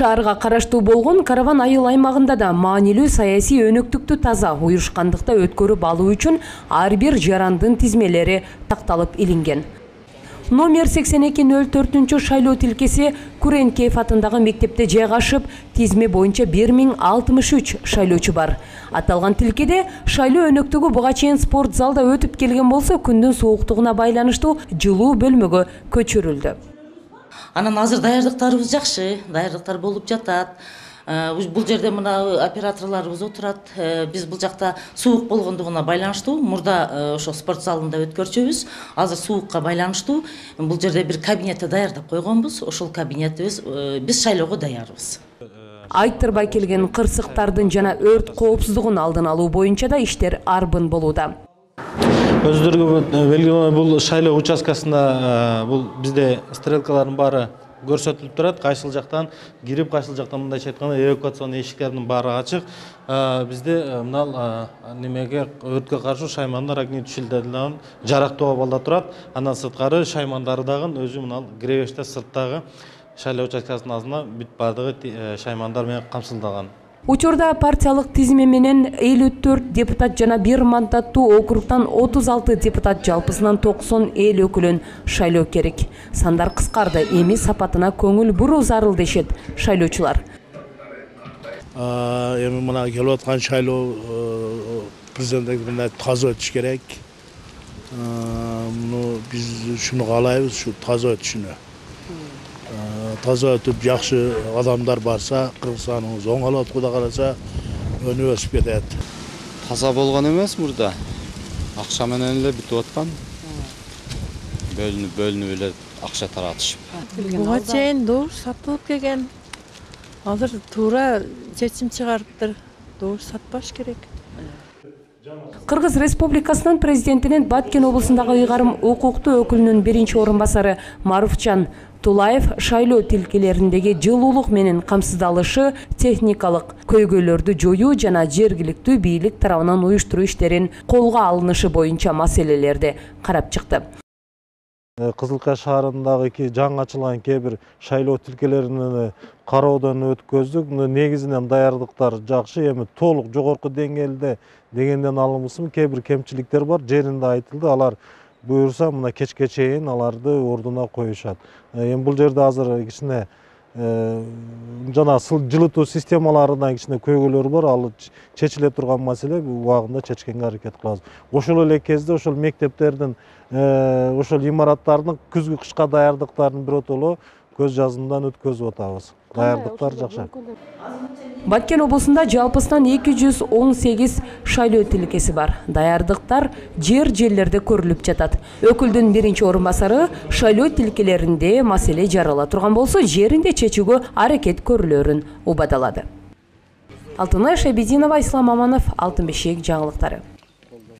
Шаарга караштуу болгон Караван айыл аймагында да маанилүү саясий өнөктүктү таза уюшкандыкта өткөрүп алуу үчүн ар бир жарандын тизмелери такталып илинген. Номер 8204 шайлоо тилкеси Күренкеев атындагы мектепте жайгашып, тизме боюнча 1063 шайлоочу бар. Аталган тилкеде шайлоо өнөктүгү буга чейин спорт залда өтүп келген болсо, күндүн сууктугуна байланыштуу жылуу бөлмөгө көчүрүлдү. Анан азыр даярдыктарыбыз жакшы, даярдыктар болуп жатат. Бул жерде мына операторлорубуз отурат. Биз бул жакта суук болгондугуна байланыштуу мурда ошо спорт залында өткөрчүбүз. Азыр суукка байланыштуу бул жерде бир кабинетти даярдап койгонбуз. Ошол кабинетибиз биз шайлоого даярбыз. Айттырбай келген кырсыктардын жана өрт коопсуздугун алдын алуу боюнча да иштер арбын болууда. Өздөрүгө белгилүү бул шайлоо участкасында бул бизде стрелкалардын баары көрсөтүлүп турат. Кайсыл жактан кирип, кайсыл жактан мындайча айтканда эвакуацион эшиктердин баары ачык. Бизде мына немеге өрткө каршы шаймандар огнетушитель шилдерден жарактуу абалда турат. Андан сырткары шаймандары дагы өзү мына киребеште сырттагы шайлоо участкасынын алдына бүт баардыгы шаймандар менен камсылдалган. Учурда партиялык тизме менен 54 депутат жана 1 мандаттуу округтан 36 депутат, жалпысынан 90 эл өкүлүн шайлоо керек. Сандар кыскарды, эми сапатына көңүл буруу зарыл дешет шайлоочулар. Эми мына келип аткан шайлоо президенттиктен таза өтүш керек. Муну биз ушуну каалайбыз, ушу таза өтүшүнө. Таза өтүп жакшы адамдар барса, Кыргызстаныбыз оңолот, Кудай караса өнүп өсүп кетет. Таза болгон эмес мурда. Акча менен эле бүтүп аткан. Бөлүнүп эле акча таратышып. Буга чейин доор сатылып келген. Азыр туура чечим чыгарыптыр. Доор сатпаш керек. Кыргыз Республикасынын президентинин Баткен облусундагы ыйгарым укуктуу өкүлүнүн биринчи орун басары Маруфчан Тулаев шайлоо тилкелериндеги жылуулук менен камсыздалышы, техникалык көйгөйлөрдү жоюу жана жергиликтүү бийлик тарабынан уюштуруу иштерин колго алынышы боюнча маселелерди карап чыкты. Кызылкая шаарындагы жаңы ачылган кээ бир шайлоо тилкелерин кароодон өткөздүк. Негизинен даярдыктар жакшы, эми толук жогорку деңгээлде дегенден алынбысым кээ бир кемчиликтер бар, жеринде айтылды. Алар буюрса мына кечке чейин аларды ордуна коюшат. Эми бул жерде азыр кичине жана жылытуу системаларынан кичине көйгөйлөр бар. Ал чечиле турган маселе, убагында чечкенге аракет кылабыз. Ошол эле кезде ошол мектептердин, ошол имараттардын күзгү кышка даярдыктарын биротоло көз жазындан өткөзүп атабыз. Даярдыктар жакшы. Баткен облусунда жалпысынан 218 шайлоо тилкеси бар. Даярдыктар жерлерде көрүлүп жатат. Өкүлдүн биринчи орун басары шайлоо тилкелеринде маселе жарала турган болсо, жеринде чечүүгө аракет көрүлөрүн убадалады. Алтынай Шабидинова, Ислам Аманов, Алтын бешик жаңылыктары.